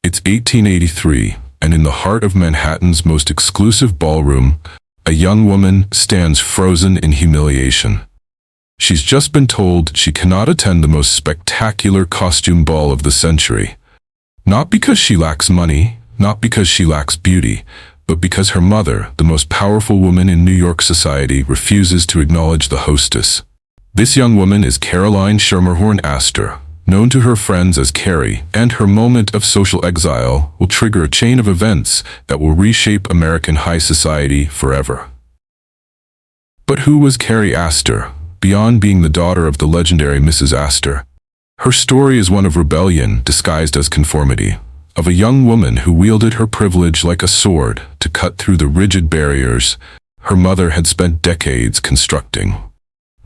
It's 1883, and in the heart of Manhattan's most exclusive ballroom, a young woman stands frozen in humiliation. She's just been told she cannot attend the most spectacular costume ball of the century. Not because she lacks money, not because she lacks beauty, but because her mother, the most powerful woman in New York society, refuses to acknowledge the hostess. This young woman is Caroline Astor, known to her friends as Carrie, and her moment of social exile will trigger a chain of events that will reshape American high society forever. But who was Carrie Astor, beyond being the daughter of the legendary Mrs. Astor? Her story is one of rebellion disguised as conformity, of a young woman who wielded her privilege like a sword to cut through the rigid barriers her mother had spent decades constructing.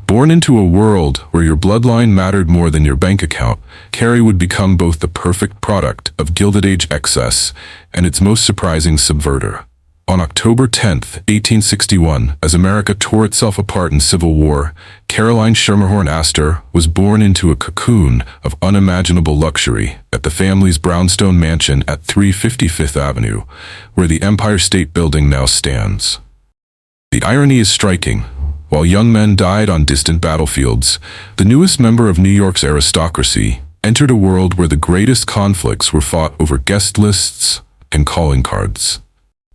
Born into a world where your bloodline mattered more than your bank account, Carrie would become both the perfect product of Gilded Age excess and its most surprising subverter. On October 10, 1861, as America tore itself apart in civil war, Caroline Astor was born into a cocoon of unimaginable luxury at the family's brownstone mansion at 350 Fifth Avenue, where the Empire State Building now stands. The irony is striking. While young men died on distant battlefields, the newest member of New York's aristocracy entered a world where the greatest conflicts were fought over guest lists and calling cards.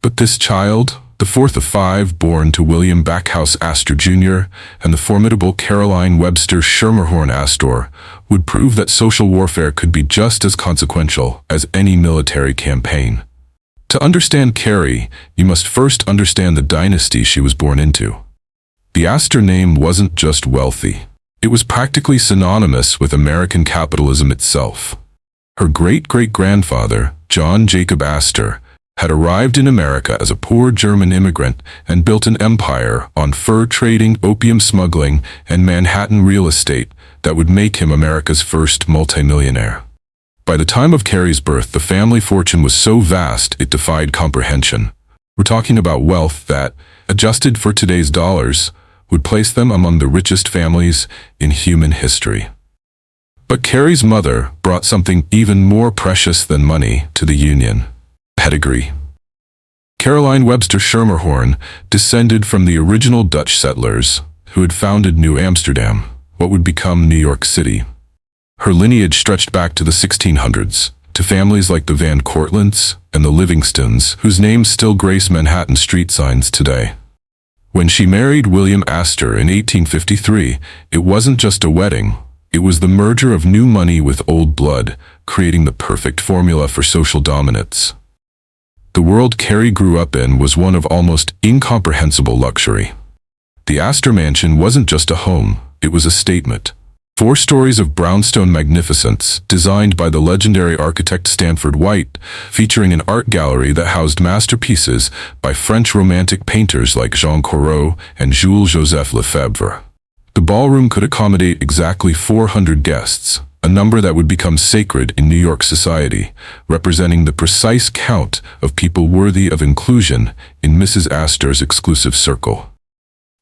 But this child, the fourth of five born to William Backhouse Astor Jr. and the formidable Caroline Webster Schermerhorn Astor, would prove that social warfare could be just as consequential as any military campaign. To understand Carrie, you must first understand the dynasty she was born into. The Astor name wasn't just wealthy. It was practically synonymous with American capitalism itself. Her great-great-grandfather, John Jacob Astor, had arrived in America as a poor German immigrant and built an empire on fur trading, opium smuggling, and Manhattan real estate that would make him America's first multimillionaire. By the time of Carrie's birth, the family fortune was so vast it defied comprehension. We're talking about wealth that, adjusted for today's dollars, would place them among the richest families in human history. But Carrie's mother brought something even more precious than money to the union: pedigree. Caroline Webster Schermerhorn descended from the original Dutch settlers who had founded New Amsterdam, what would become New York City. Her lineage stretched back to the 1600s, to families like the Van Cortlandts and the Livingstons, whose names still grace Manhattan street signs today. When she married William Astor in 1853, it wasn't just a wedding. It was the merger of new money with old blood, creating the perfect formula for social dominance. The world Carrie grew up in was one of almost incomprehensible luxury. The Astor Mansion wasn't just a home, it was a statement. 4 stories of brownstone magnificence, designed by the legendary architect Stanford White, featuring an art gallery that housed masterpieces by French Romantic painters like Jean Corot and Jules-Joseph Lefebvre. The ballroom could accommodate exactly 400 guests, a number that would become sacred in New York society, representing the precise count of people worthy of inclusion in Mrs. Astor's exclusive circle.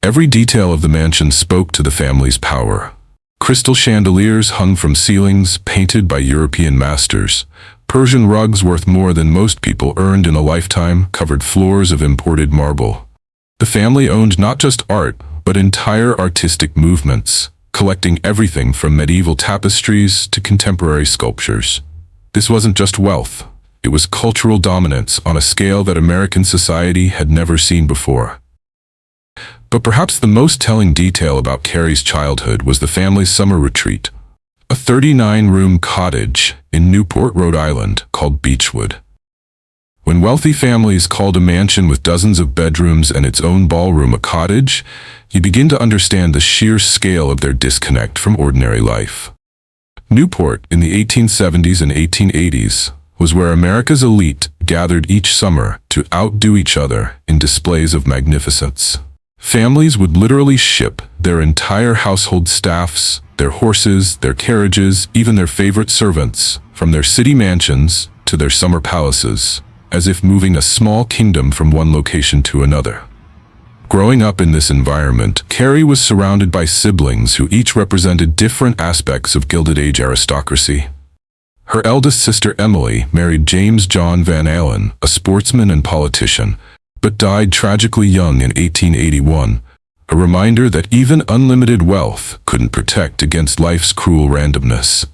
Every detail of the mansion spoke to the family's power. Crystal chandeliers hung from ceilings painted by European masters. Persian rugs worth more than most people earned in a lifetime covered floors of imported marble. The family owned not just art, but entire artistic movements, collecting everything from medieval tapestries to contemporary sculptures. This wasn't just wealth. It was cultural dominance on a scale that American society had never seen before. But perhaps the most telling detail about Carrie's childhood was the family's summer retreat, a 39-room cottage in Newport, Rhode Island, called Beechwood. When wealthy families called a mansion with dozens of bedrooms and its own ballroom a cottage, you begin to understand the sheer scale of their disconnect from ordinary life. Newport, in the 1870s and 1880s, was where America's elite gathered each summer to outdo each other in displays of magnificence. Families would literally ship their entire household staffs, their horses, their carriages, even their favorite servants, from their city mansions to their summer palaces, as if moving a small kingdom from one location to another. Growing up in this environment, Carrie was surrounded by siblings who each represented different aspects of Gilded Age aristocracy. Her eldest sister Emily married James John Van Allen, a sportsman and politician, but died tragically young in 1881, a reminder that even unlimited wealth couldn't protect against life's cruel randomness.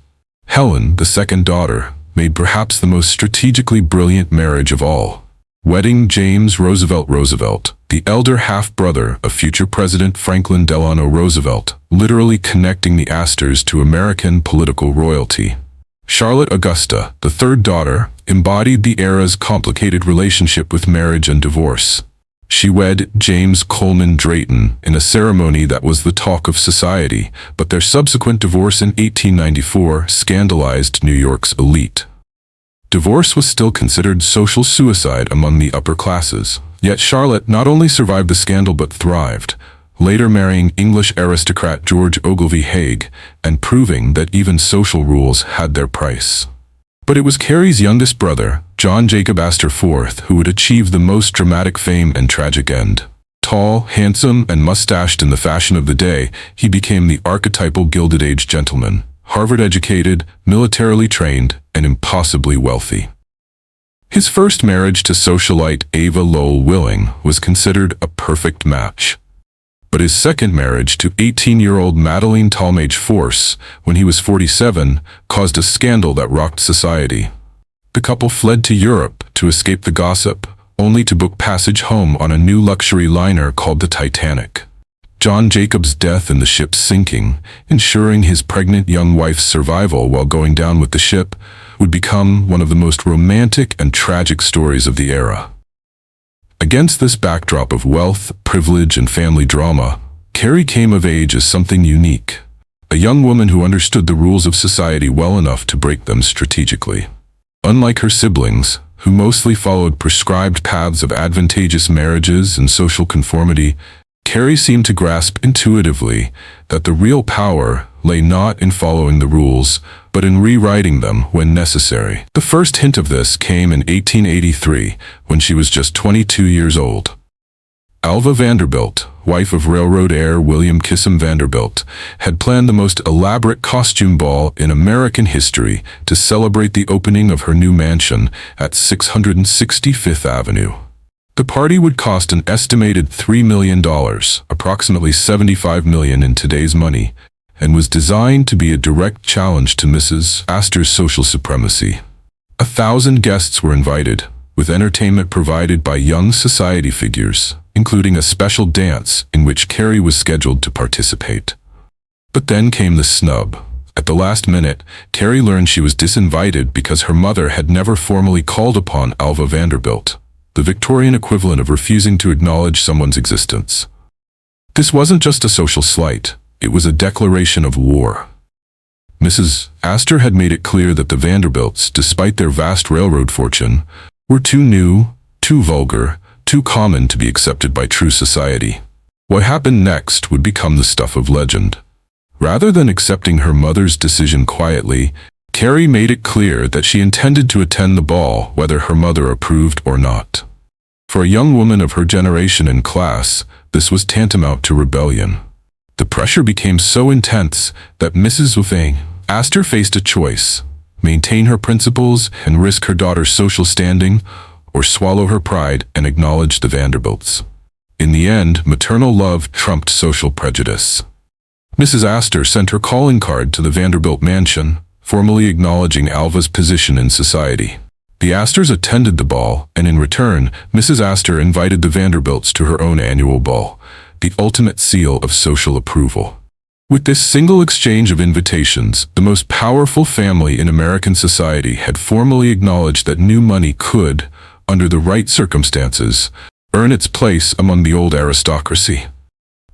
Helen, the second daughter, made perhaps the most strategically brilliant marriage of all, wedding James Roosevelt, the elder half-brother of future President Franklin Delano Roosevelt, literally connecting the Astors to American political royalty. Charlotte Augusta, the third daughter, embodied the era's complicated relationship with marriage and divorce. She wed James Coleman Drayton in a ceremony that was the talk of society, but their subsequent divorce in 1894 scandalized New York's elite. Divorce was still considered social suicide among the upper classes, yet Charlotte not only survived the scandal but thrived, later marrying English aristocrat George Ogilvy Haig and proving that even social rules had their price. But it was Carrie's youngest brother, John Jacob Astor IV, who would achieve the most dramatic fame and tragic end. Tall, handsome, and mustached in the fashion of the day, he became the archetypal Gilded Age gentleman, Harvard-educated, militarily trained, and impossibly wealthy. His first marriage to socialite Ava Lowell Willing was considered a perfect match. But his second marriage to 18-year-old Madeline Talmadge Force, when he was 47, caused a scandal that rocked society. The couple fled to Europe to escape the gossip, only to book passage home on a new luxury liner called the Titanic. John Jacob's death in the ship's sinking, ensuring his pregnant young wife's survival while going down with the ship, would become one of the most romantic and tragic stories of the era. Against this backdrop of wealth, privilege, and family drama, Carrie came of age as something unique, a young woman who understood the rules of society well enough to break them strategically. Unlike her siblings, who mostly followed prescribed paths of advantageous marriages and social conformity, Carrie seemed to grasp intuitively that the real power lay not in following the rules, but in rewriting them when necessary. The first hint of this came in 1883, when she was just 22 years old. Alva Vanderbilt, wife of railroad heir William Kissam Vanderbilt, had planned the most elaborate costume ball in American history to celebrate the opening of her new mansion at 665th Avenue. The party would cost an estimated $3 million, approximately $75 million in today's money, and was designed to be a direct challenge to Mrs. Astor's social supremacy. 1,000 guests were invited, with entertainment provided by young society figures, including a special dance in which Carrie was scheduled to participate. But then came the snub. At the last minute, Carrie learned she was disinvited because her mother had never formally called upon Alva Vanderbilt, the Victorian equivalent of refusing to acknowledge someone's existence. This wasn't just a social slight. It was a declaration of war. Mrs. Astor had made it clear that the Vanderbilts, despite their vast railroad fortune, were too new, too vulgar, too common to be accepted by true society. What happened next would become the stuff of legend. Rather than accepting her mother's decision quietly, Carrie made it clear that she intended to attend the ball whether her mother approved or not. For a young woman of her generation and class, this was tantamount to rebellion. The pressure became so intense that Mrs. Astor faced a choice: maintain her principles and risk her daughter's social standing, or swallow her pride and acknowledge the Vanderbilts. In the end, maternal love trumped social prejudice. Mrs. Astor sent her calling card to the Vanderbilt mansion, formally acknowledging Alva's position in society. The Astors attended the ball, and in return, Mrs. Astor invited the Vanderbilts to her own annual ball, the ultimate seal of social approval. With this single exchange of invitations, the most powerful family in American society had formally acknowledged that new money could, under the right circumstances, earn its place among the old aristocracy.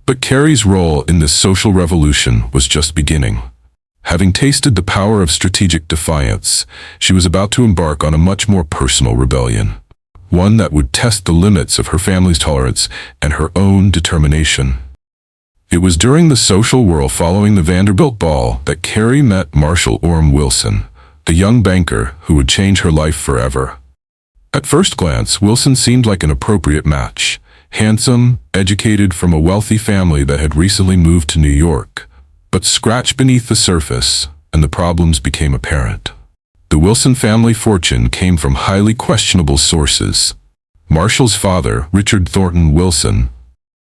But Carrie's role in this social revolution was just beginning. Having tasted the power of strategic defiance, she was about to embark on a much more personal rebellion, one that would test the limits of her family's tolerance and her own determination. It was during the social whirl following the Vanderbilt ball that Carrie met Marshall Orme Wilson, the young banker who would change her life forever. At first glance, Wilson seemed like an appropriate match. Handsome, educated from a wealthy family that had recently moved to New York. But scratch beneath the surface, and the problems became apparent. The Wilson family fortune came from highly questionable sources. Marshall's father, Richard Thornton Wilson,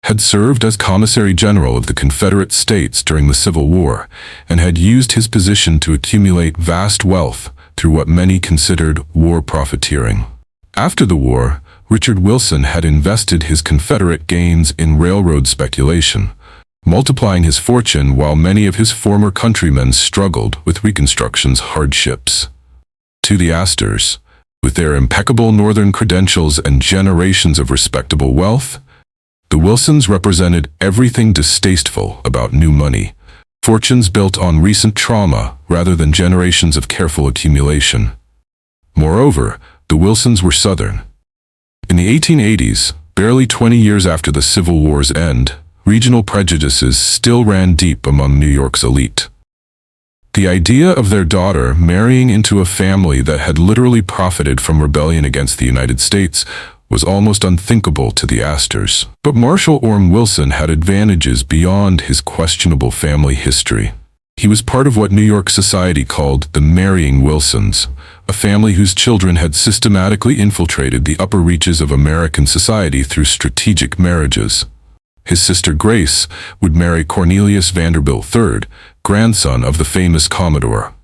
had served as Commissary General of the Confederate States during the Civil War and had used his position to accumulate vast wealth through what many considered war profiteering. After the war, Richard Wilson had invested his Confederate gains in railroad speculation, multiplying his fortune while many of his former countrymen struggled with Reconstruction's hardships. To the Astors, with their impeccable Northern credentials and generations of respectable wealth, the Wilsons represented everything distasteful about new money, fortunes built on recent trauma rather than generations of careful accumulation. Moreover, the Wilsons were Southern. In the 1880s, barely 20 years after the Civil War's end, regional prejudices still ran deep among New York's elite. The idea of their daughter marrying into a family that had literally profited from rebellion against the United States was almost unthinkable to the Astors. But Marshall Orme Wilson had advantages beyond his questionable family history. He was part of what New York society called the marrying Wilsons, a family whose children had systematically infiltrated the upper reaches of American society through strategic marriages. His sister Grace would marry Cornelius Vanderbilt III, grandson of the famous Commodore.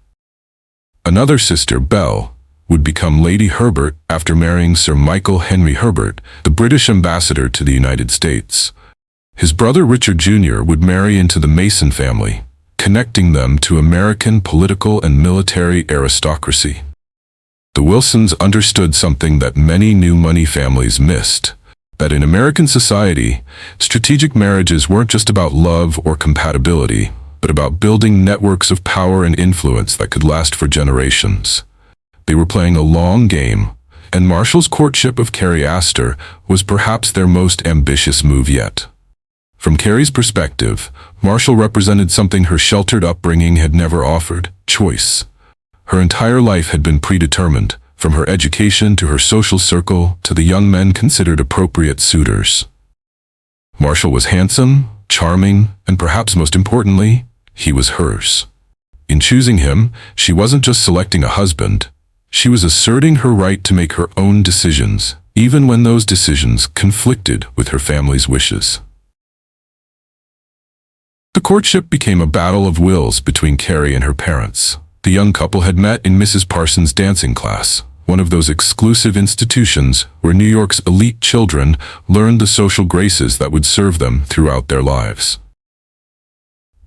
Another sister, Belle, would become Lady Herbert after marrying Sir Michael Henry Herbert, the British ambassador to the United States. His brother Richard Jr. would marry into the Mason family, connecting them to American political and military aristocracy. The Wilsons understood something that many new money families missed, that in American society, strategic marriages weren't just about love or compatibility, but about building networks of power and influence that could last for generations. They were playing a long game, and Marshall's courtship of Carrie Astor was perhaps their most ambitious move yet. From Carrie's perspective, Marshall represented something her sheltered upbringing had never offered: choice. Her entire life had been predetermined, from her education to her social circle to the young men considered appropriate suitors. Marshall was handsome, charming, and perhaps most importantly, he was hers. In choosing him, she wasn't just selecting a husband. She was asserting her right to make her own decisions, even when those decisions conflicted with her family's wishes. The courtship became a battle of wills between Carrie and her parents. The young couple had met in Mrs. Parsons' dancing class, one of those exclusive institutions where New York's elite children learned the social graces that would serve them throughout their lives.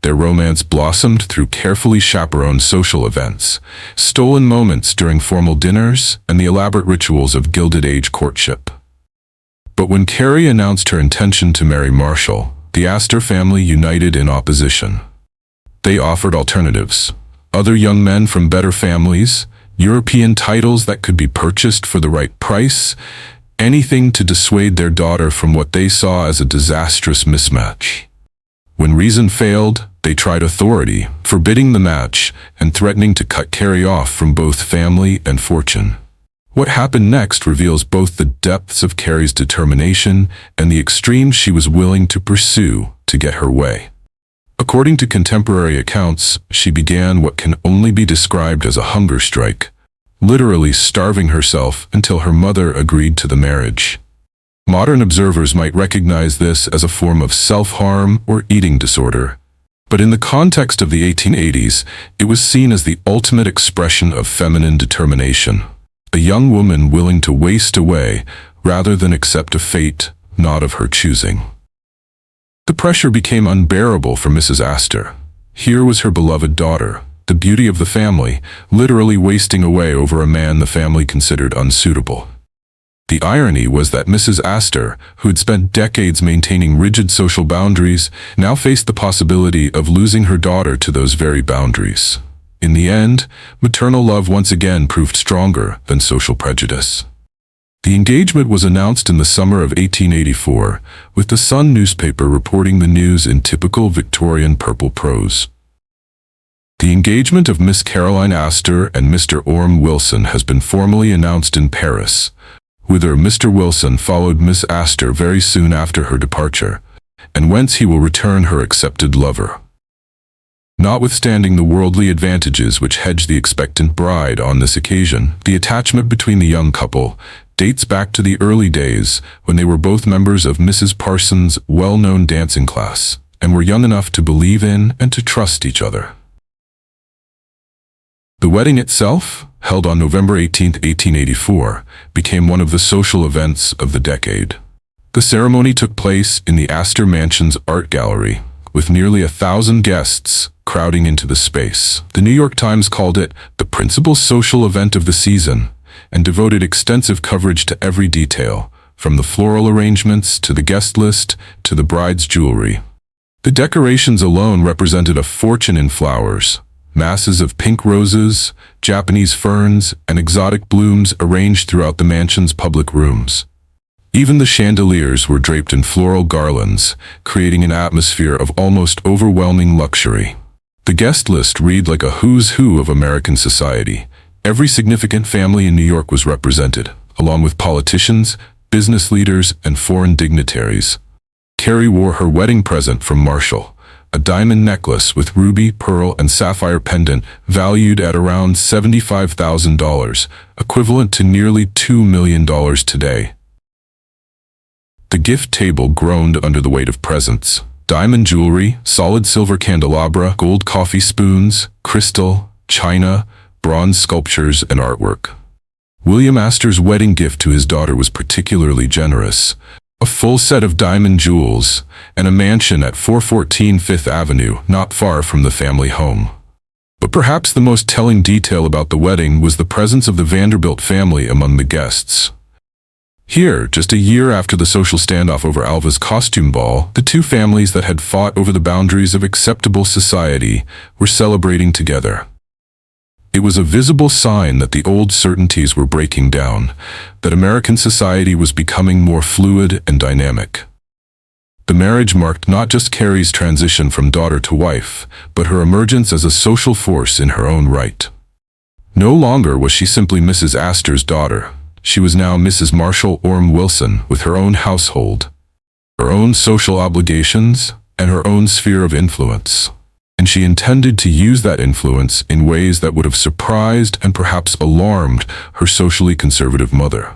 Their romance blossomed through carefully chaperoned social events, stolen moments during formal dinners, and the elaborate rituals of Gilded Age courtship. But when Carrie announced her intention to marry Marshall, the Astor family united in opposition. They offered alternatives: other young men from better families, European titles that could be purchased for the right price, anything to dissuade their daughter from what they saw as a disastrous mismatch. When reason failed, they tried authority, forbidding the match and threatening to cut Carrie off from both family and fortune. What happened next reveals both the depths of Carrie's determination and the extremes she was willing to pursue to get her way. According to contemporary accounts, she began what can only be described as a hunger strike, literally starving herself until her mother agreed to the marriage. Modern observers might recognize this as a form of self-harm or eating disorder, but in the context of the 1880s, it was seen as the ultimate expression of feminine determination, a young woman willing to waste away rather than accept a fate not of her choosing. The pressure became unbearable for Mrs. Astor. Here was her beloved daughter, the beauty of the family, literally wasting away over a man the family considered unsuitable. The irony was that Mrs. Astor, who had spent decades maintaining rigid social boundaries, now faced the possibility of losing her daughter to those very boundaries. In the end, maternal love once again proved stronger than social prejudice. The engagement was announced in the summer of 1884, with the Sun newspaper reporting the news in typical Victorian purple prose. The engagement of Miss Caroline Astor and Mr. Orme Wilson has been formally announced in Paris, whither Mr. Wilson followed Miss Astor very soon after her departure, and whence he will return her accepted lover. Notwithstanding the worldly advantages which hedged the expectant bride on this occasion, the attachment between the young couple dates back to the early days when they were both members of Mrs. Parsons' well-known dancing class and were young enough to believe in and to trust each other. The wedding itself, held on November 18, 1884, became one of the social events of the decade. The ceremony took place in the Astor Mansion's art gallery, with nearly 1,000 guests crowding into the space. The New York Times called it the principal social event of the season and devoted extensive coverage to every detail, from the floral arrangements to the guest list to the bride's jewelry. The decorations alone represented a fortune in flowers, masses of pink roses, Japanese ferns, and exotic blooms arranged throughout the mansion's public rooms. Even the chandeliers were draped in floral garlands, creating an atmosphere of almost overwhelming luxury. The guest list read like a who's who of American society. Every significant family in New York was represented, along with politicians, business leaders, and foreign dignitaries. Carrie wore her wedding present from Marshall, a diamond necklace with ruby, pearl, and sapphire pendant valued at around $75,000, equivalent to nearly $2 million today. The gift table groaned under the weight of presents. Diamond jewelry, solid silver candelabra, gold coffee spoons, crystal, china, bronze sculptures, and artwork. William Astor's wedding gift to his daughter was particularly generous. A full set of diamond jewels, and a mansion at 414 Fifth Avenue, not far from the family home. But perhaps the most telling detail about the wedding was the presence of the Vanderbilt family among the guests. Here, just a year after the social standoff over Alva's costume ball, the two families that had fought over the boundaries of acceptable society were celebrating together. It was a visible sign that the old certainties were breaking down, that American society was becoming more fluid and dynamic. The marriage marked not just Carrie's transition from daughter to wife, but her emergence as a social force in her own right. No longer was she simply Mrs. Astor's daughter. She was now Mrs. Marshall Orme Wilson, with her own household, her own social obligations, and her own sphere of influence. And she intended to use that influence in ways that would have surprised and perhaps alarmed her socially conservative mother.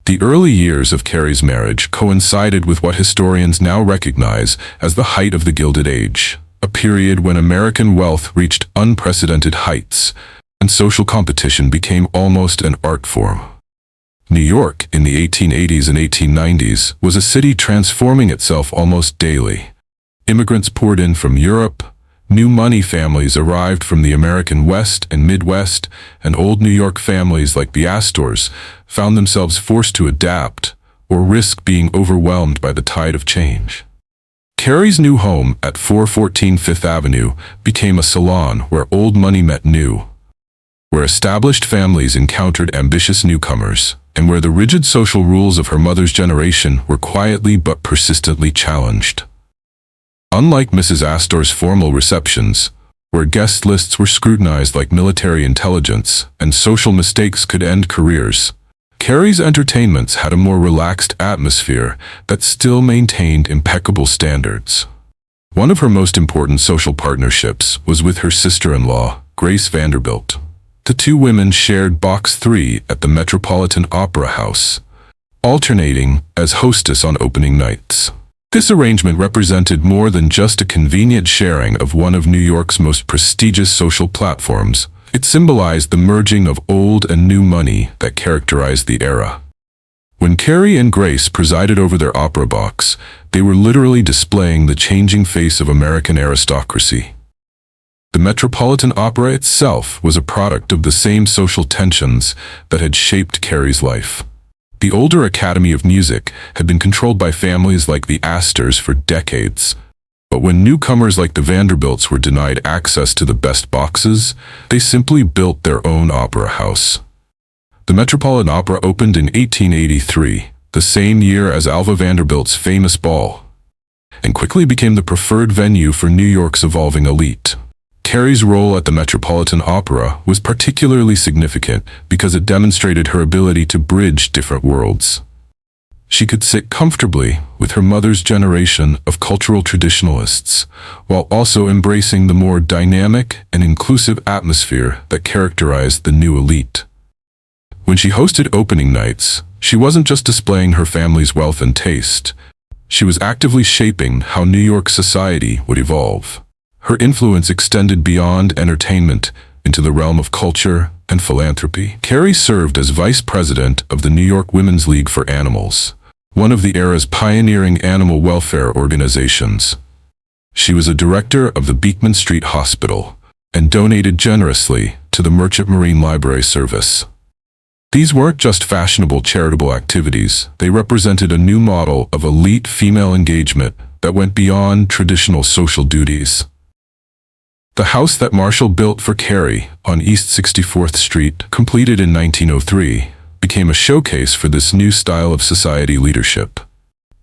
The early years of Carrie's marriage coincided with what historians now recognize as the height of the Gilded Age, a period when American wealth reached unprecedented heights, and social competition became almost an art form. New York, in the 1880s and 1890s, was a city transforming itself almost daily. Immigrants poured in from Europe, new money families arrived from the American West and Midwest, and old New York families like the Astors found themselves forced to adapt or risk being overwhelmed by the tide of change. Carrie's new home at 414 Fifth Avenue became a salon where old money met new, where established families encountered ambitious newcomers, and where the rigid social rules of her mother's generation were quietly but persistently challenged. Unlike Mrs. Astor's formal receptions, where guest lists were scrutinized like military intelligence and social mistakes could end careers, Carrie's entertainments had a more relaxed atmosphere that still maintained impeccable standards. One of her most important social partnerships was with her sister-in-law, Grace Vanderbilt. The two women shared Box 3 at the Metropolitan Opera House, alternating as hostess on opening nights. This arrangement represented more than just a convenient sharing of one of New York's most prestigious social platforms. It symbolized the merging of old and new money that characterized the era. When Carrie and Grace presided over their opera box, they were literally displaying the changing face of American aristocracy. The Metropolitan Opera itself was a product of the same social tensions that had shaped Carrie's life. The older Academy of Music had been controlled by families like the Astors for decades, but when newcomers like the Vanderbilts were denied access to the best boxes, they simply built their own opera house. The Metropolitan Opera opened in 1883, the same year as Alva Vanderbilt's famous ball, and quickly became the preferred venue for New York's evolving elite. Carrie's role at the Metropolitan Opera was particularly significant because it demonstrated her ability to bridge different worlds. She could sit comfortably with her mother's generation of cultural traditionalists, while also embracing the more dynamic and inclusive atmosphere that characterized the new elite. When she hosted opening nights, she wasn't just displaying her family's wealth and taste. She was actively shaping how New York society would evolve. Her influence extended beyond entertainment into the realm of culture and philanthropy. Carrie served as vice president of the New York Women's League for Animals, one of the era's pioneering animal welfare organizations. She was a director of the Beekman Street Hospital and donated generously to the Merchant Marine Library Service. These weren't just fashionable charitable activities, they represented a new model of elite female engagement that went beyond traditional social duties. The house that Marshall built for Carrie on East 64th Street, completed in 1903, became a showcase for this new style of society leadership.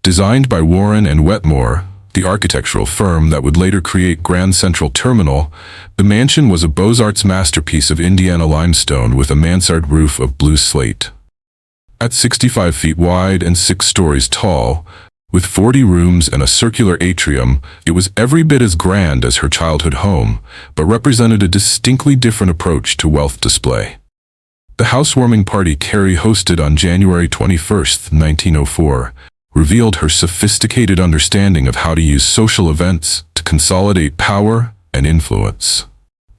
Designed by Warren and Wetmore, the architectural firm that would later create Grand Central Terminal, the mansion was a Beaux-Arts masterpiece of Indiana limestone with a mansard roof of blue slate. At 65 feet wide and 6 stories tall, with 40 rooms and a circular atrium, it was every bit as grand as her childhood home, but represented a distinctly different approach to wealth display. The housewarming party Carrie hosted on January 21, 1904, revealed her sophisticated understanding of how to use social events to consolidate power and influence.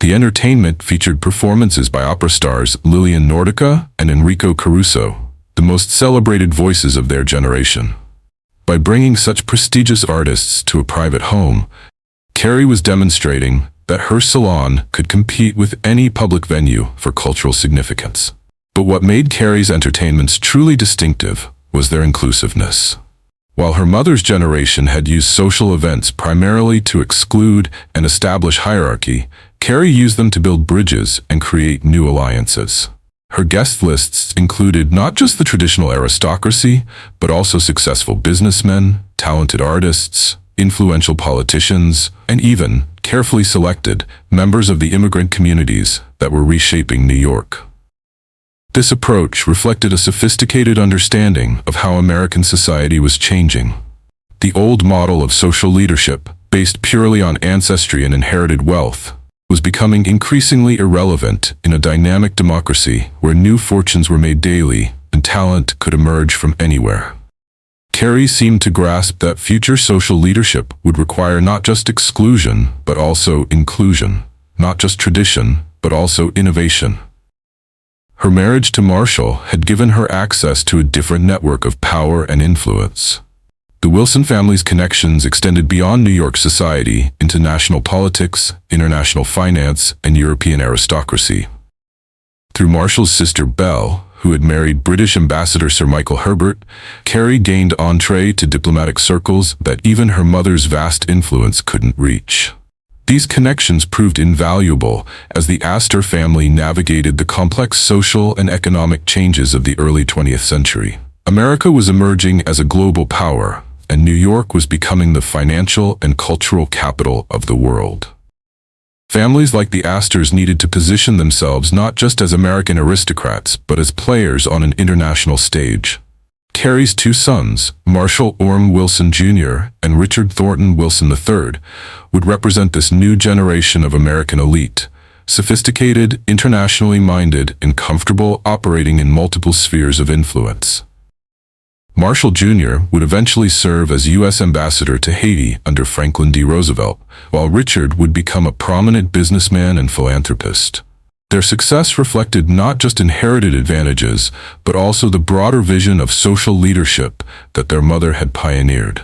The entertainment featured performances by opera stars Lillian Nordica and Enrico Caruso, the most celebrated voices of their generation. By bringing such prestigious artists to a private home, Carrie was demonstrating that her salon could compete with any public venue for cultural significance. But what made Carrie's entertainments truly distinctive was their inclusiveness. While her mother's generation had used social events primarily to exclude and establish hierarchy, Carrie used them to build bridges and create new alliances. Her guest lists included not just the traditional aristocracy, but also successful businessmen, talented artists, influential politicians, and even, carefully selected, members of the immigrant communities that were reshaping New York. This approach reflected a sophisticated understanding of how American society was changing. The old model of social leadership, based purely on ancestry and inherited wealth, was becoming increasingly irrelevant in a dynamic democracy where new fortunes were made daily and talent could emerge from anywhere. Carrie seemed to grasp that future social leadership would require not just exclusion, but also inclusion, not just tradition, but also innovation. Her marriage to Marshall had given her access to a different network of power and influence. The Wilson family's connections extended beyond New York society into national politics, international finance, and European aristocracy. Through Marshall's sister Belle, who had married British Ambassador Sir Michael Herbert, Carrie gained entree to diplomatic circles that even her mother's vast influence couldn't reach. These connections proved invaluable as the Astor family navigated the complex social and economic changes of the early 20th century. America was emerging as a global power, and New York was becoming the financial and cultural capital of the world. Families like the Astors needed to position themselves not just as American aristocrats, but as players on an international stage. Carrie's 2 sons, Marshall Orme Wilson Jr. and Richard Thornton Wilson III, would represent this new generation of American elite, sophisticated, internationally minded, and comfortable operating in multiple spheres of influence. Marshall Jr. would eventually serve as U.S. Ambassador to Haiti under Franklin D. Roosevelt, while Richard would become a prominent businessman and philanthropist. Their success reflected not just inherited advantages, but also the broader vision of social leadership that their mother had pioneered.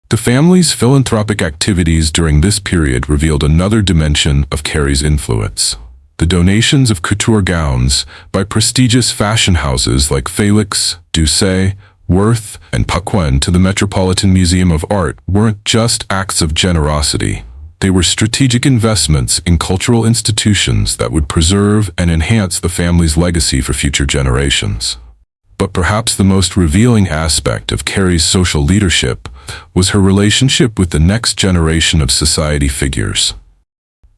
The family's philanthropic activities during this period revealed another dimension of Carrie's influence. The donations of couture gowns by prestigious fashion houses like Felix, Doucet, Worth, and Paquin to the Metropolitan Museum of Art weren't just acts of generosity. They were strategic investments in cultural institutions that would preserve and enhance the family's legacy for future generations. But perhaps the most revealing aspect of Carrie's social leadership was her relationship with the next generation of society figures.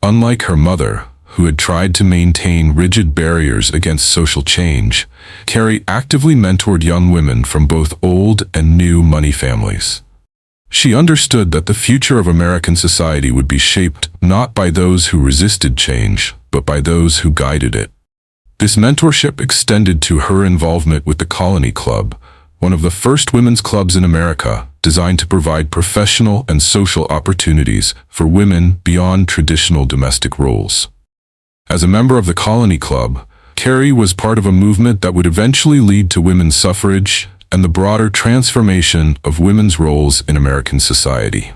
Unlike her mother, who had tried to maintain rigid barriers against social change, Carrie actively mentored young women from both old and new money families. She understood that the future of American society would be shaped not by those who resisted change, but by those who guided it. This mentorship extended to her involvement with the Colony Club, one of the first women's clubs in America, designed to provide professional and social opportunities for women beyond traditional domestic roles. As a member of the Colony Club, Carrie was part of a movement that would eventually lead to women's suffrage and the broader transformation of women's roles in American society.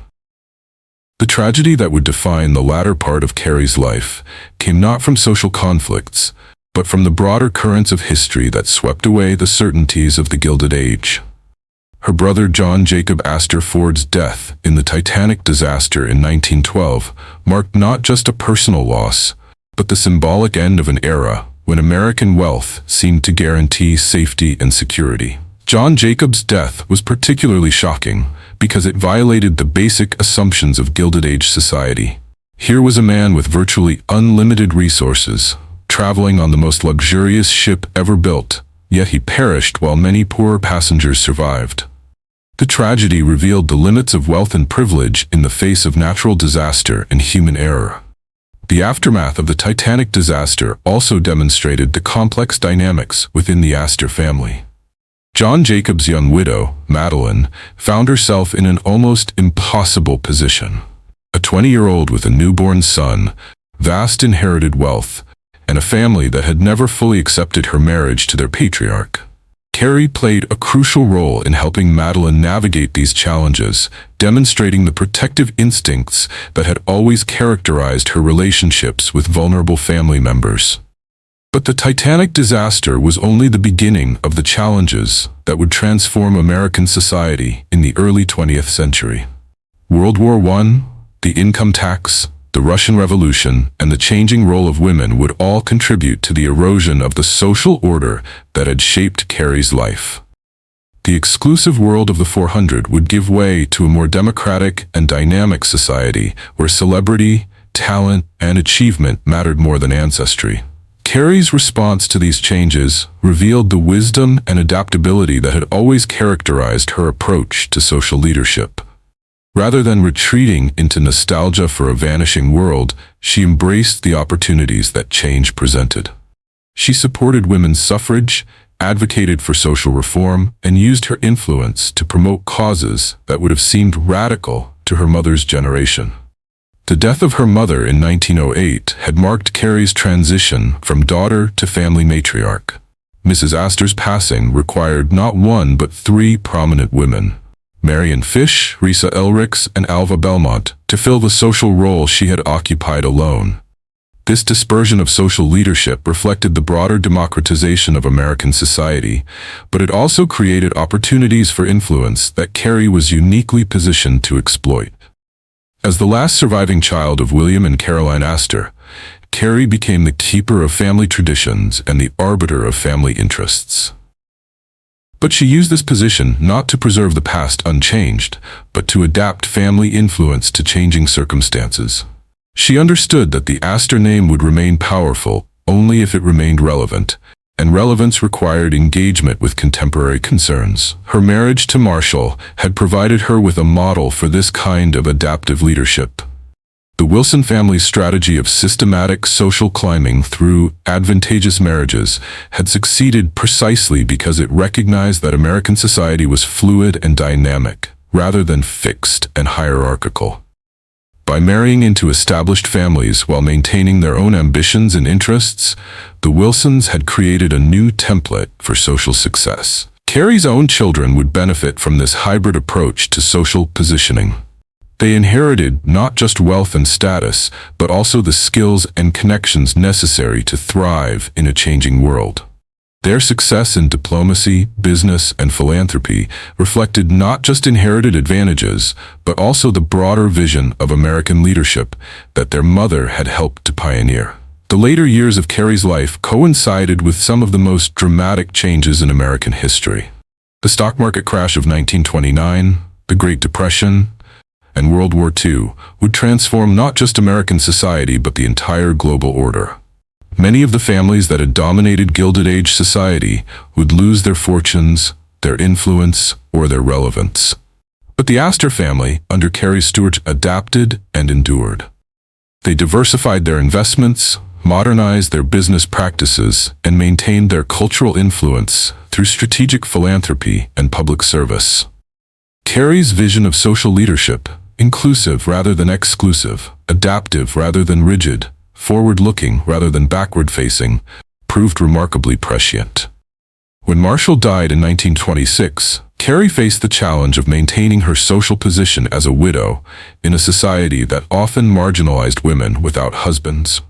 The tragedy that would define the latter part of Carrie's life came not from social conflicts, but from the broader currents of history that swept away the certainties of the Gilded Age. Her brother John Jacob Astor Ford's death in the Titanic disaster in 1912 marked not just a personal loss, but the symbolic end of an era when American wealth seemed to guarantee safety and security. John Jacob's death was particularly shocking because it violated the basic assumptions of Gilded Age society. Here was a man with virtually unlimited resources, traveling on the most luxurious ship ever built, yet he perished while many poor passengers survived. The tragedy revealed the limits of wealth and privilege in the face of natural disaster and human error. The aftermath of the Titanic disaster also demonstrated the complex dynamics within the Astor family. John Jacob's young widow, Madeline, found herself in an almost impossible position. A 20-year-old with a newborn son, vast inherited wealth, and a family that had never fully accepted her marriage to their patriarch. Carrie played a crucial role in helping Madeline navigate these challenges, demonstrating the protective instincts that had always characterized her relationships with vulnerable family members. But the Titanic disaster was only the beginning of the challenges that would transform American society in the early 20th century. World War I, the income tax, the Russian Revolution, and the changing role of women would all contribute to the erosion of the social order that had shaped Carrie's life. The exclusive world of the 400 would give way to a more democratic and dynamic society where celebrity, talent, and achievement mattered more than ancestry. Carrie's response to these changes revealed the wisdom and adaptability that had always characterized her approach to social leadership. Rather than retreating into nostalgia for a vanishing world, she embraced the opportunities that change presented. She supported women's suffrage, advocated for social reform, and used her influence to promote causes that would have seemed radical to her mother's generation. The death of her mother in 1908 had marked Carrie's transition from daughter to family matriarch. Mrs. Astor's passing required not one but three prominent women, Marion Fish, Risa Elricks, and Alva Belmont, to fill the social role she had occupied alone. This dispersion of social leadership reflected the broader democratization of American society, but it also created opportunities for influence that Carrie was uniquely positioned to exploit. As the last surviving child of William and Caroline Astor, Carrie became the keeper of family traditions and the arbiter of family interests. But she used this position not to preserve the past unchanged, but to adapt family influence to changing circumstances. She understood that the Astor name would remain powerful only if it remained relevant, and relevance required engagement with contemporary concerns. Her marriage to Marshall had provided her with a model for this kind of adaptive leadership. The Wilson family's strategy of systematic social climbing through advantageous marriages had succeeded precisely because it recognized that American society was fluid and dynamic, rather than fixed and hierarchical. By marrying into established families while maintaining their own ambitions and interests, the Wilsons had created a new template for social success. Carrie's own children would benefit from this hybrid approach to social positioning. They inherited not just wealth and status, but also the skills and connections necessary to thrive in a changing world. Their success in diplomacy, business, and philanthropy reflected not just inherited advantages, but also the broader vision of American leadership that their mother had helped to pioneer. The later years of Carrie's life coincided with some of the most dramatic changes in American history. The stock market crash of 1929, the Great Depression, and World War II would transform not just American society but the entire global order. Many of the families that had dominated Gilded Age society would lose their fortunes, their influence, or their relevance. But the Astor family, under Carrie Astor, adapted and endured. They diversified their investments, modernized their business practices, and maintained their cultural influence through strategic philanthropy and public service. Carrie's vision of social leadership, inclusive rather than exclusive, adaptive rather than rigid, forward-looking rather than backward-facing, proved remarkably prescient. When Marshall died in 1926, Carrie faced the challenge of maintaining her social position as a widow in a society that often marginalized women without husbands.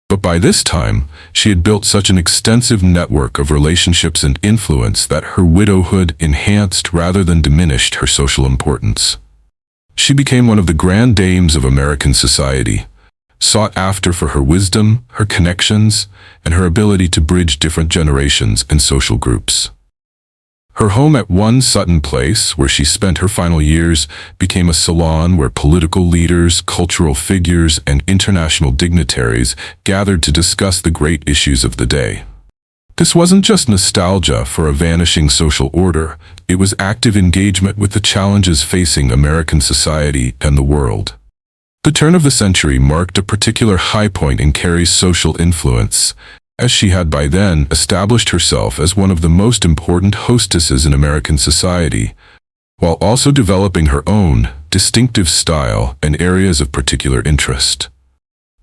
But by this time, she had built such an extensive network of relationships and influence that her widowhood enhanced rather than diminished her social importance. She became one of the grand dames of American society, sought after for her wisdom, her connections, and her ability to bridge different generations and social groups. Her home at 1 Sutton Place, where she spent her final years, became a salon where political leaders, cultural figures, and international dignitaries gathered to discuss the great issues of the day. This wasn't just nostalgia for a vanishing social order, it was active engagement with the challenges facing American society and the world. The turn of the century marked a particular high point in Carrie's social influence, as she had by then established herself as one of the most important hostesses in American society, while also developing her own distinctive style and areas of particular interest.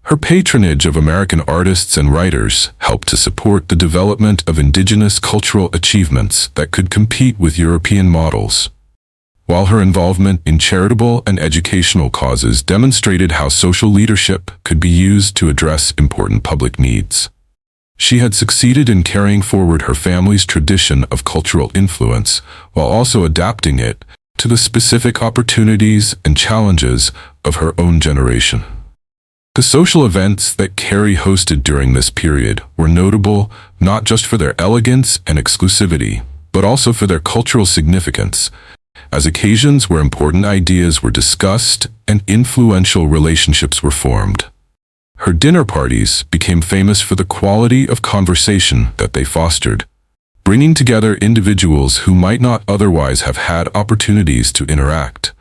Her patronage of American artists and writers helped to support the development of indigenous cultural achievements that could compete with European models, while her involvement in charitable and educational causes demonstrated how social leadership could be used to address important public needs. She had succeeded in carrying forward her family's tradition of cultural influence while also adapting it to the specific opportunities and challenges of her own generation. The social events that Carrie hosted during this period were notable not just for their elegance and exclusivity, but also for their cultural significance, as occasions where important ideas were discussed and influential relationships were formed. Her dinner parties became famous for the quality of conversation that they fostered, bringing together individuals who might not otherwise have had opportunities to interact,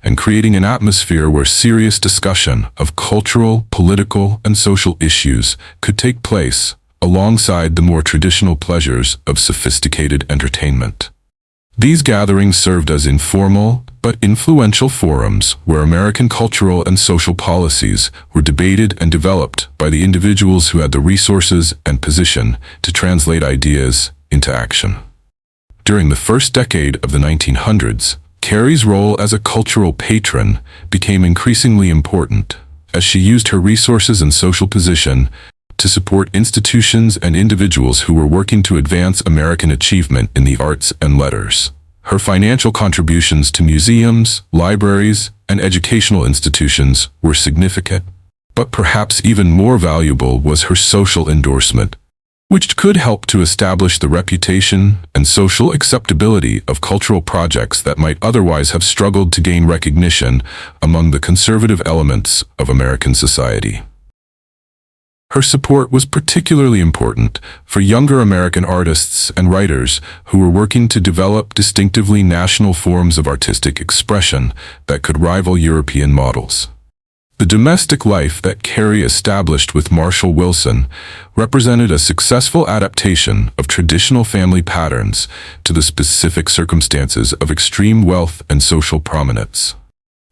and creating an atmosphere where serious discussion of cultural, political, and social issues could take place, alongside the more traditional pleasures of sophisticated entertainment. These gatherings served as informal but influential forums where American cultural and social policies were debated and developed by the individuals who had the resources and position to translate ideas into action. During the first decade of the 1900s, Carrie's role as a cultural patron became increasingly important as she used her resources and social position to support institutions and individuals who were working to advance American achievement in the arts and letters. Her financial contributions to museums, libraries, and educational institutions were significant, but perhaps even more valuable was her social endorsement, which could help to establish the reputation and social acceptability of cultural projects that might otherwise have struggled to gain recognition among the conservative elements of American society. Her support was particularly important for younger American artists and writers who were working to develop distinctively national forms of artistic expression that could rival European models. The domestic life that Carrie established with Marshall Wilson represented a successful adaptation of traditional family patterns to the specific circumstances of extreme wealth and social prominence.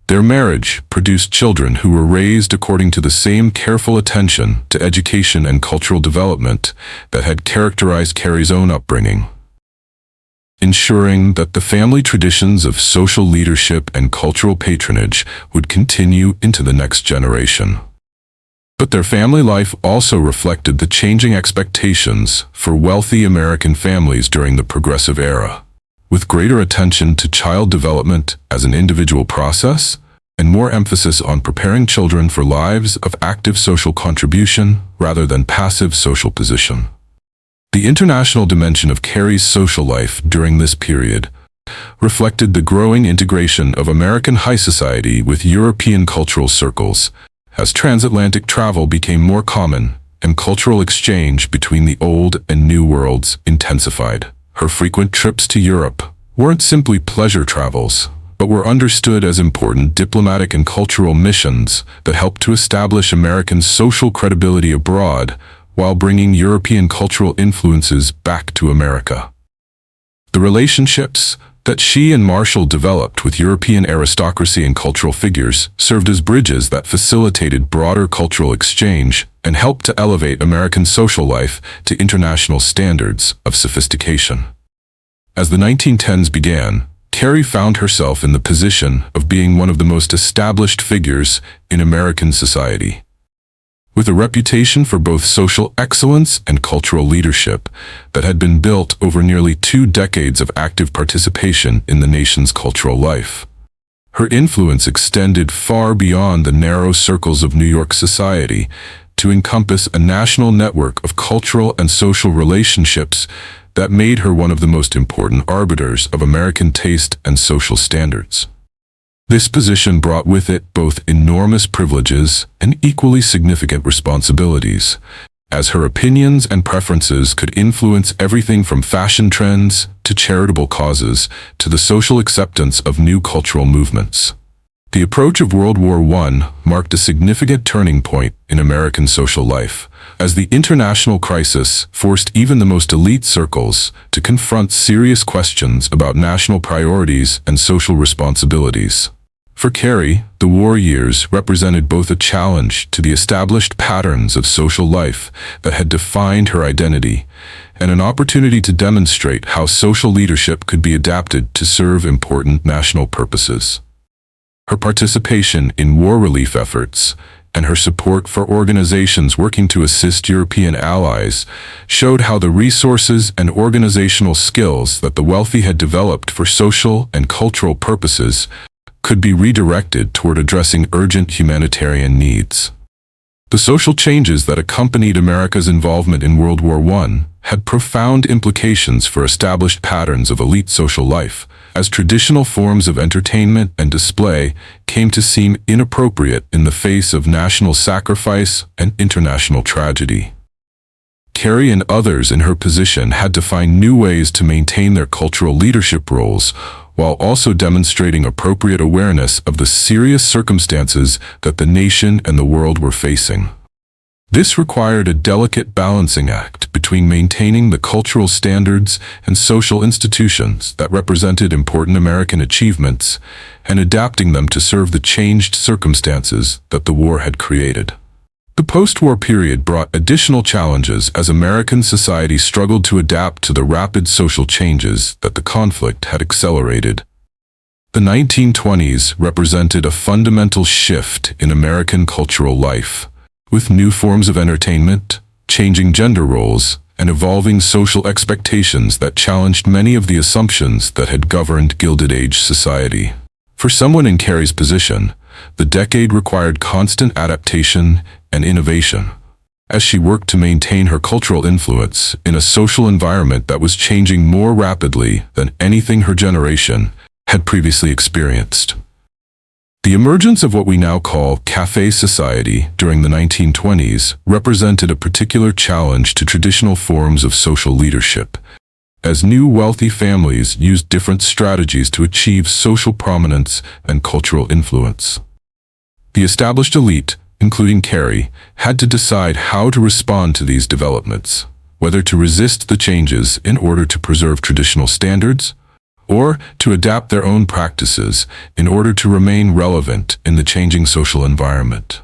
Their marriage produced children who were raised according to the same careful attention to education and cultural development that had characterized Carrie's own upbringing, ensuring that the family traditions of social leadership and cultural patronage would continue into the next generation. But their family life also reflected the changing expectations for wealthy American families during the Progressive Era, with greater attention to child development as an individual process and more emphasis on preparing children for lives of active social contribution rather than passive social position. The international dimension of Carrie's social life during this period reflected the growing integration of American high society with European cultural circles, as transatlantic travel became more common and cultural exchange between the old and new worlds intensified. Her frequent trips to Europe weren't simply pleasure travels, but were understood as important diplomatic and cultural missions that helped to establish American social credibility abroad while bringing European cultural influences back to America. The relationships that she and Marshall developed with European aristocracy and cultural figures served as bridges that facilitated broader cultural exchange and helped to elevate American social life to international standards of sophistication. As the 1910s began, Carrie found herself in the position of being one of the most established figures in American society. With a reputation for both social excellence and cultural leadership that had been built over nearly 2 decades of active participation in the nation's cultural life. Her influence extended far beyond the narrow circles of New York society to encompass a national network of cultural and social relationships that made her one of the most important arbiters of American taste and social standards. This position brought with it both enormous privileges and equally significant responsibilities, as her opinions and preferences could influence everything from fashion trends to charitable causes to the social acceptance of new cultural movements. The approach of World War I marked a significant turning point in American social life, as the international crisis forced even the most elite circles to confront serious questions about national priorities and social responsibilities. For Carrie, the war years represented both a challenge to the established patterns of social life that had defined her identity, and an opportunity to demonstrate how social leadership could be adapted to serve important national purposes. Her participation in war relief efforts and her support for organizations working to assist European allies showed how the resources and organizational skills that the wealthy had developed for social and cultural purposes could be redirected toward addressing urgent humanitarian needs. The social changes that accompanied America's involvement in World War I had profound implications for established patterns of elite social life, as traditional forms of entertainment and display came to seem inappropriate in the face of national sacrifice and international tragedy. Carrie and others in her position had to find new ways to maintain their cultural leadership roles, while also demonstrating appropriate awareness of the serious circumstances that the nation and the world were facing. This required a delicate balancing act between maintaining the cultural standards and social institutions that represented important American achievements and adapting them to serve the changed circumstances that the war had created. The post-war period brought additional challenges as American society struggled to adapt to the rapid social changes that the conflict had accelerated. The 1920s represented a fundamental shift in American cultural life, with new forms of entertainment, changing gender roles, and evolving social expectations that challenged many of the assumptions that had governed Gilded Age society. For someone in Carrie's position, the decade required constant adaptation and innovation, as she worked to maintain her cultural influence in a social environment that was changing more rapidly than anything her generation had previously experienced. The emergence of what we now call café society during the 1920s represented a particular challenge to traditional forms of social leadership, as new wealthy families used different strategies to achieve social prominence and cultural influence. The established elite, including Carrie, had to decide how to respond to these developments, whether to resist the changes in order to preserve traditional standards, or to adapt their own practices in order to remain relevant in the changing social environment.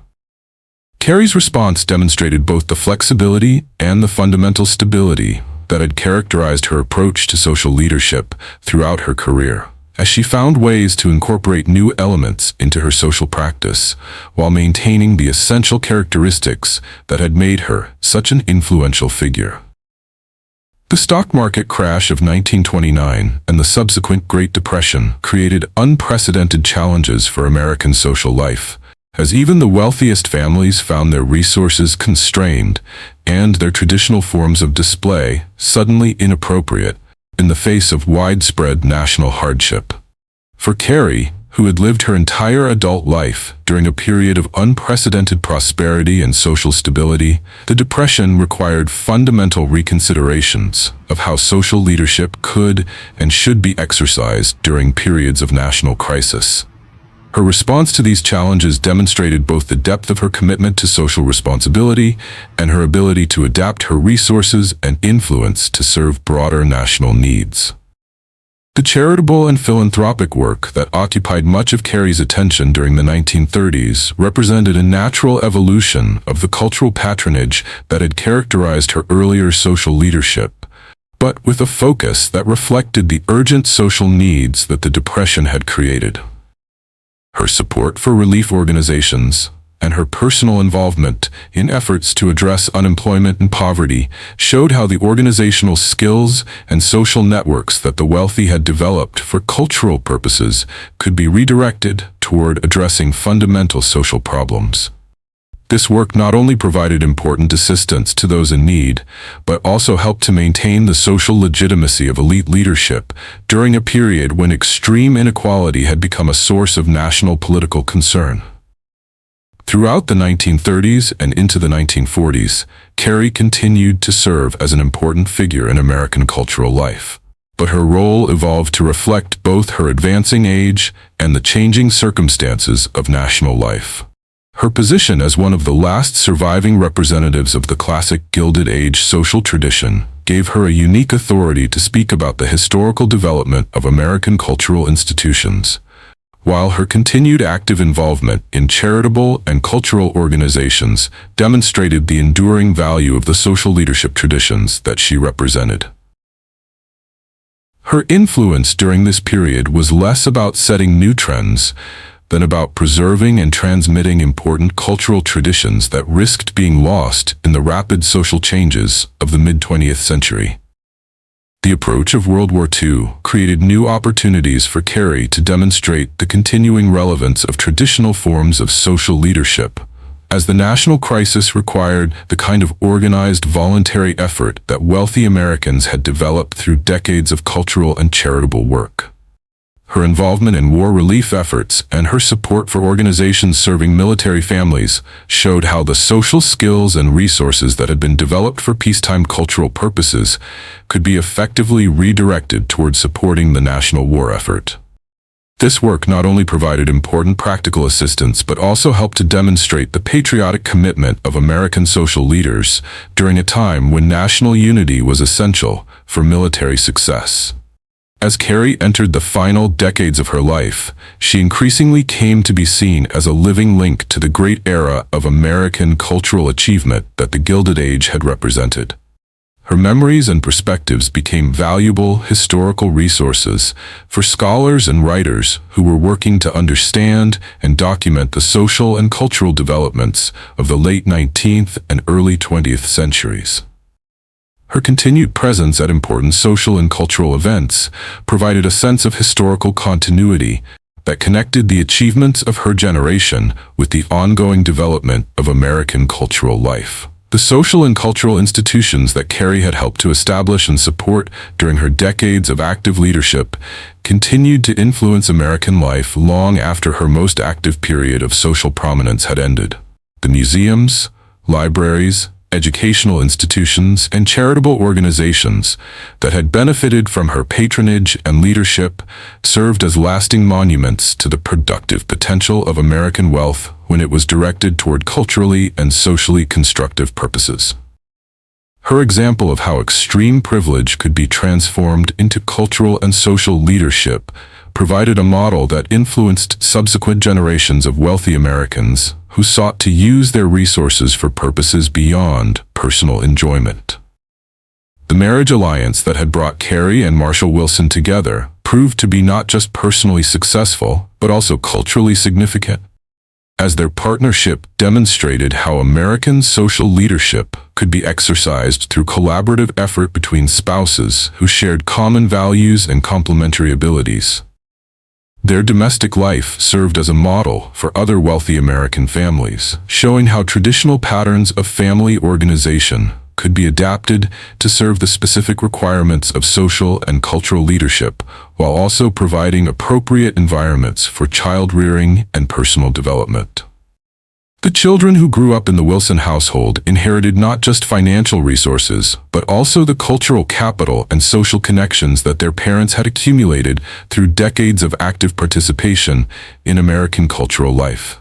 Carrie's response demonstrated both the flexibility and the fundamental stability that had characterized her approach to social leadership throughout her career, as she found ways to incorporate new elements into her social practice while maintaining the essential characteristics that had made her such an influential figure. The stock market crash of 1929 and the subsequent Great Depression created unprecedented challenges for American social life, as even the wealthiest families found their resources constrained and their traditional forms of display suddenly inappropriate in the face of widespread national hardship. For Carrie, who had lived her entire adult life during a period of unprecedented prosperity and social stability, the Depression required fundamental reconsiderations of how social leadership could and should be exercised during periods of national crisis. Her response to these challenges demonstrated both the depth of her commitment to social responsibility and her ability to adapt her resources and influence to serve broader national needs. The charitable and philanthropic work that occupied much of Carrie's attention during the 1930s represented a natural evolution of the cultural patronage that had characterized her earlier social leadership, but with a focus that reflected the urgent social needs that the Depression had created. Her support for relief organizations and her personal involvement in efforts to address unemployment and poverty showed how the organizational skills and social networks that the wealthy had developed for cultural purposes could be redirected toward addressing fundamental social problems. This work not only provided important assistance to those in need, but also helped to maintain the social legitimacy of elite leadership during a period when extreme inequality had become a source of national political concern. Throughout the 1930s and into the 1940s, Carrie continued to serve as an important figure in American cultural life. But her role evolved to reflect both her advancing age and the changing circumstances of national life. Her position as one of the last surviving representatives of the classic Gilded Age social tradition gave her a unique authority to speak about the historical development of American cultural institutions, while her continued active involvement in charitable and cultural organizations demonstrated the enduring value of the social leadership traditions that she represented. Her influence during this period was less about setting new trends than about preserving and transmitting important cultural traditions that risked being lost in the rapid social changes of the mid-20th century. The approach of World War II created new opportunities for Carrie to demonstrate the continuing relevance of traditional forms of social leadership, as the national crisis required the kind of organized voluntary effort that wealthy Americans had developed through decades of cultural and charitable work. Her involvement in war relief efforts and her support for organizations serving military families showed how the social skills and resources that had been developed for peacetime cultural purposes could be effectively redirected toward supporting the national war effort. This work not only provided important practical assistance but also helped to demonstrate the patriotic commitment of American social leaders during a time when national unity was essential for military success. As Carrie entered the final decades of her life, she increasingly came to be seen as a living link to the great era of American cultural achievement that the Gilded Age had represented. Her memories and perspectives became valuable historical resources for scholars and writers who were working to understand and document the social and cultural developments of the late 19th and early 20th centuries. Her continued presence at important social and cultural events provided a sense of historical continuity that connected the achievements of her generation with the ongoing development of American cultural life. The social and cultural institutions that Carrie had helped to establish and support during her decades of active leadership continued to influence American life long after her most active period of social prominence had ended. The museums, libraries, educational institutions, and charitable organizations that had benefited from her patronage and leadership served as lasting monuments to the productive potential of American wealth when it was directed toward culturally and socially constructive purposes. Her example of how extreme privilege could be transformed into cultural and social leadership provided a model that influenced subsequent generations of wealthy Americans who sought to use their resources for purposes beyond personal enjoyment. The marriage alliance that had brought Carrie and Marshall Wilson together proved to be not just personally successful, but also culturally significant, as their partnership demonstrated how American social leadership could be exercised through collaborative effort between spouses who shared common values and complementary abilities. Their domestic life served as a model for other wealthy American families, showing how traditional patterns of family organization could be adapted to serve the specific requirements of social and cultural leadership, while also providing appropriate environments for child rearing and personal development. The children who grew up in the Wilson household inherited not just financial resources, but also the cultural capital and social connections that their parents had accumulated through decades of active participation in American cultural life.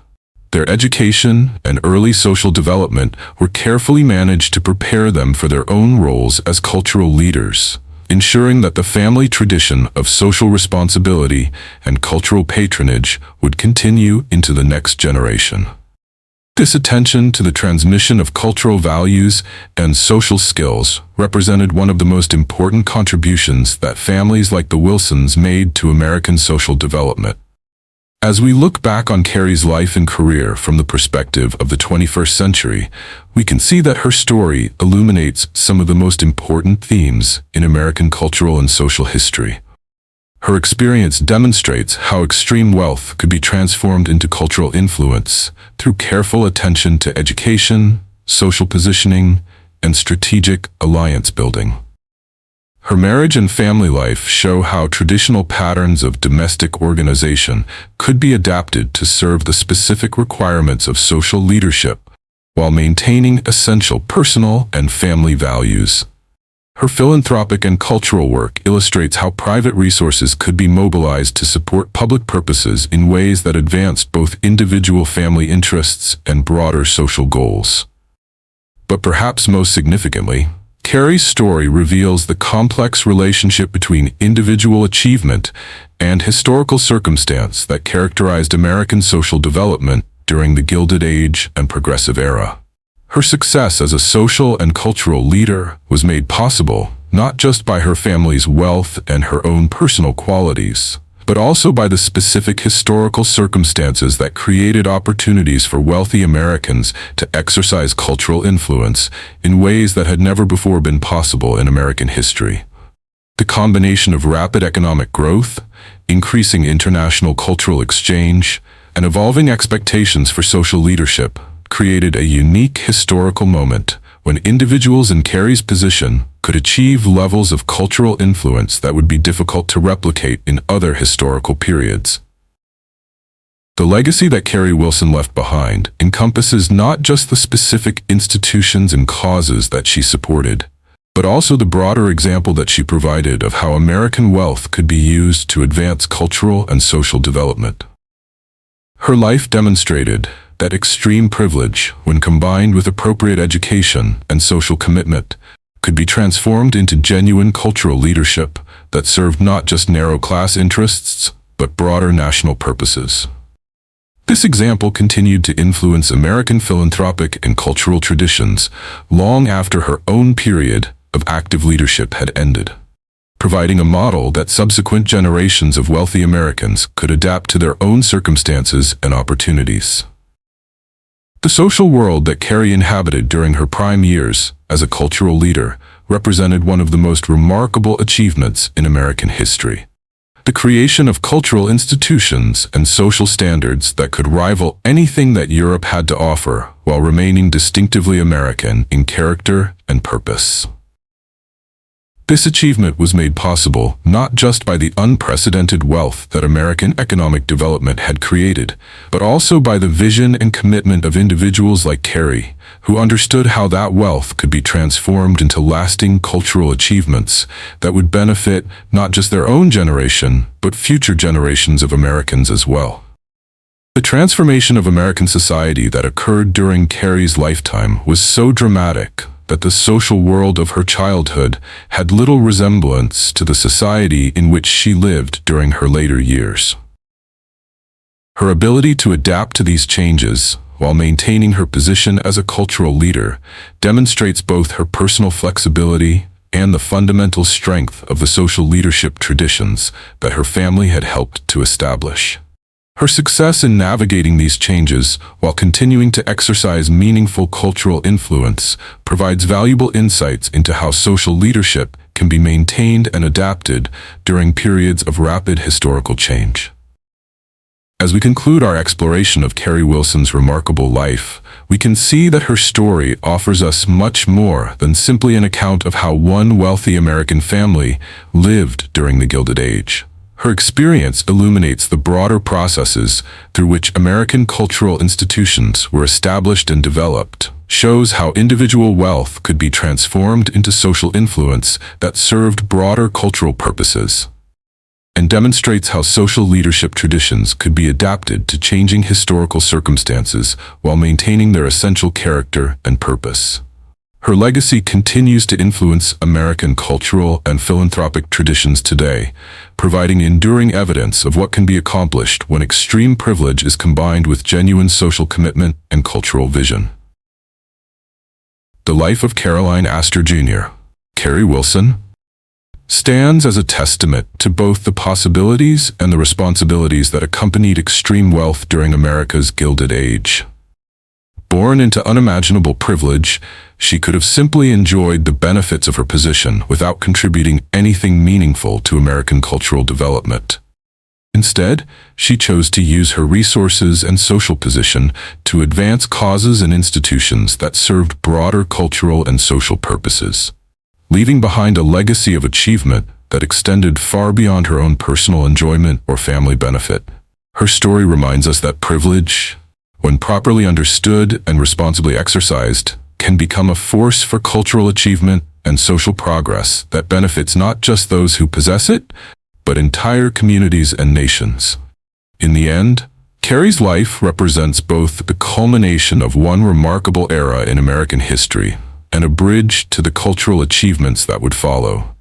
Their education and early social development were carefully managed to prepare them for their own roles as cultural leaders, ensuring that the family tradition of social responsibility and cultural patronage would continue into the next generation. This attention to the transmission of cultural values and social skills represented one of the most important contributions that families like the Wilsons made to American social development. As we look back on Carrie's life and career from the perspective of the 21st century, we can see that her story illuminates some of the most important themes in American cultural and social history. Her experience demonstrates how extreme wealth could be transformed into cultural influence through careful attention to education, social positioning, and strategic alliance building. Her marriage and family life show how traditional patterns of domestic organization could be adapted to serve the specific requirements of social leadership while maintaining essential personal and family values. Her philanthropic and cultural work illustrates how private resources could be mobilized to support public purposes in ways that advanced both individual family interests and broader social goals. But perhaps most significantly, Carrie's story reveals the complex relationship between individual achievement and historical circumstance that characterized American social development during the Gilded Age and Progressive Era. Her success as a social and cultural leader was made possible not just by her family's wealth and her own personal qualities, but also by the specific historical circumstances that created opportunities for wealthy Americans to exercise cultural influence in ways that had never before been possible in American history. The combination of rapid economic growth, increasing international cultural exchange, and evolving expectations for social leadership created a unique historical moment when individuals in Carrie's position could achieve levels of cultural influence that would be difficult to replicate in other historical periods. The legacy that Carrie Wilson left behind encompasses not just the specific institutions and causes that she supported, but also the broader example that she provided of how American wealth could be used to advance cultural and social development. Her life demonstrated that extreme privilege, when combined with appropriate education and social commitment, could be transformed into genuine cultural leadership that served not just narrow class interests, but broader national purposes. This example continued to influence American philanthropic and cultural traditions long after her own period of active leadership had ended, providing a model that subsequent generations of wealthy Americans could adapt to their own circumstances and opportunities. The social world that Carrie inhabited during her prime years as a cultural leader represented one of the most remarkable achievements in American history. The creation of cultural institutions and social standards that could rival anything that Europe had to offer while remaining distinctively American in character and purpose. This achievement was made possible not just by the unprecedented wealth that American economic development had created, but also by the vision and commitment of individuals like Carrie, who understood how that wealth could be transformed into lasting cultural achievements that would benefit not just their own generation, but future generations of Americans as well. The transformation of American society that occurred during Carrie's lifetime was so dramatic that the social world of her childhood had little resemblance to the society in which she lived during her later years. Her ability to adapt to these changes, while maintaining her position as a cultural leader, demonstrates both her personal flexibility and the fundamental strength of the social leadership traditions that her family had helped to establish. Her success in navigating these changes while continuing to exercise meaningful cultural influence provides valuable insights into how social leadership can be maintained and adapted during periods of rapid historical change. As we conclude our exploration of Carrie Wilson's remarkable life, we can see that her story offers us much more than simply an account of how one wealthy American family lived during the Gilded Age. Her experience illuminates the broader processes through which American cultural institutions were established and developed, shows how individual wealth could be transformed into social influence that served broader cultural purposes, and demonstrates how social leadership traditions could be adapted to changing historical circumstances while maintaining their essential character and purpose. Her legacy continues to influence American cultural and philanthropic traditions today, providing enduring evidence of what can be accomplished when extreme privilege is combined with genuine social commitment and cultural vision. The life of Caroline Astor Jr., Carrie Wilson, stands as a testament to both the possibilities and the responsibilities that accompanied extreme wealth during America's Gilded Age. Born into unimaginable privilege, she could have simply enjoyed the benefits of her position without contributing anything meaningful to American cultural development. Instead, she chose to use her resources and social position to advance causes and institutions that served broader cultural and social purposes, leaving behind a legacy of achievement that extended far beyond her own personal enjoyment or family benefit. Her story reminds us that privilege, when properly understood and responsibly exercised, can become a force for cultural achievement and social progress that benefits not just those who possess it, but entire communities and nations. In the end, Carrie's life represents both the culmination of one remarkable era in American history and a bridge to the cultural achievements that would follow.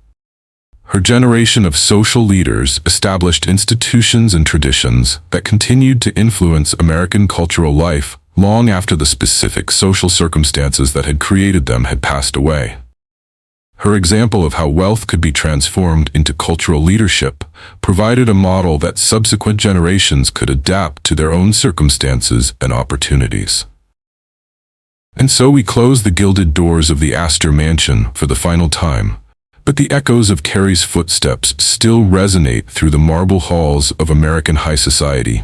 Her generation of social leaders established institutions and traditions that continued to influence American cultural life long after the specific social circumstances that had created them had passed away. Her example of how wealth could be transformed into cultural leadership provided a model that subsequent generations could adapt to their own circumstances and opportunities. And so we close the gilded doors of the Astor Mansion for the final time, but the echoes of Carrie's footsteps still resonate through the marble halls of American high society.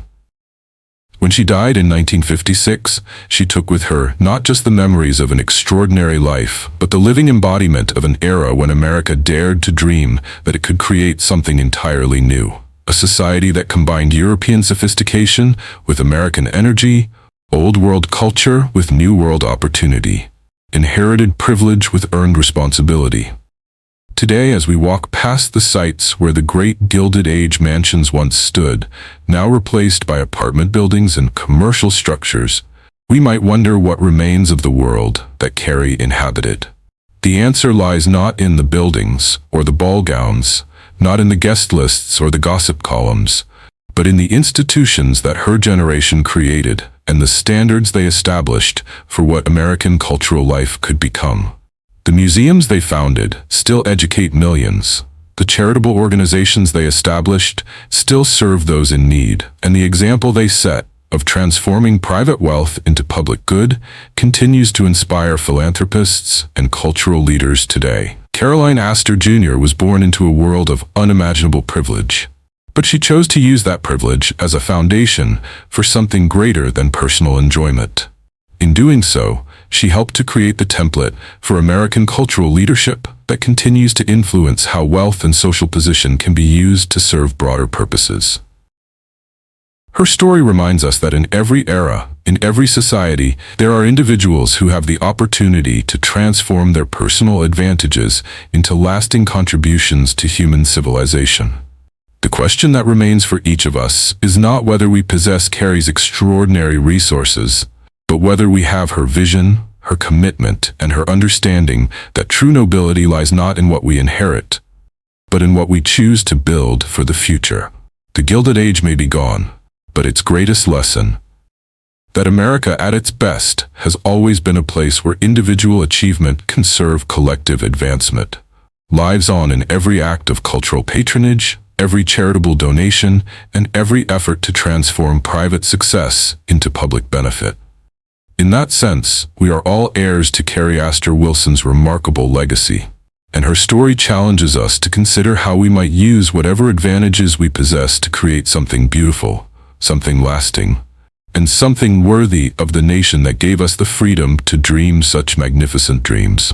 When she died in 1956, she took with her not just the memories of an extraordinary life, but the living embodiment of an era when America dared to dream that it could create something entirely new, a society that combined European sophistication with American energy, Old World culture with New World opportunity, inherited privilege with earned responsibility. Today, as we walk past the sites where the great Gilded Age mansions once stood, now replaced by apartment buildings and commercial structures, we might wonder what remains of the world that Carrie inhabited. The answer lies not in the buildings or the ball gowns, not in the guest lists or the gossip columns, but in the institutions that her generation created and the standards they established for what American cultural life could become. The museums they founded still educate millions. The charitable organizations they established still serve those in need, and the example they set of transforming private wealth into public good continues to inspire philanthropists and cultural leaders today. Caroline Astor Jr. was born into a world of unimaginable privilege, but she chose to use that privilege as a foundation for something greater than personal enjoyment. In doing so, she helped to create the template for American cultural leadership that continues to influence how wealth and social position can be used to serve broader purposes. Her story reminds us that in every era, in every society, there are individuals who have the opportunity to transform their personal advantages into lasting contributions to human civilization. The question that remains for each of us is not whether we possess Carrie's extraordinary resources, but whether we have her vision, her commitment, and her understanding that true nobility lies not in what we inherit, but in what we choose to build for the future. The Gilded Age may be gone, but its greatest lesson, that America at its best has always been a place where individual achievement can serve collective advancement, lives on in every act of cultural patronage, every charitable donation, and every effort to transform private success into public benefit. In that sense, we are all heirs to Carrie Astor Wilson's remarkable legacy, and her story challenges us to consider how we might use whatever advantages we possess to create something beautiful, something lasting, and something worthy of the nation that gave us the freedom to dream such magnificent dreams.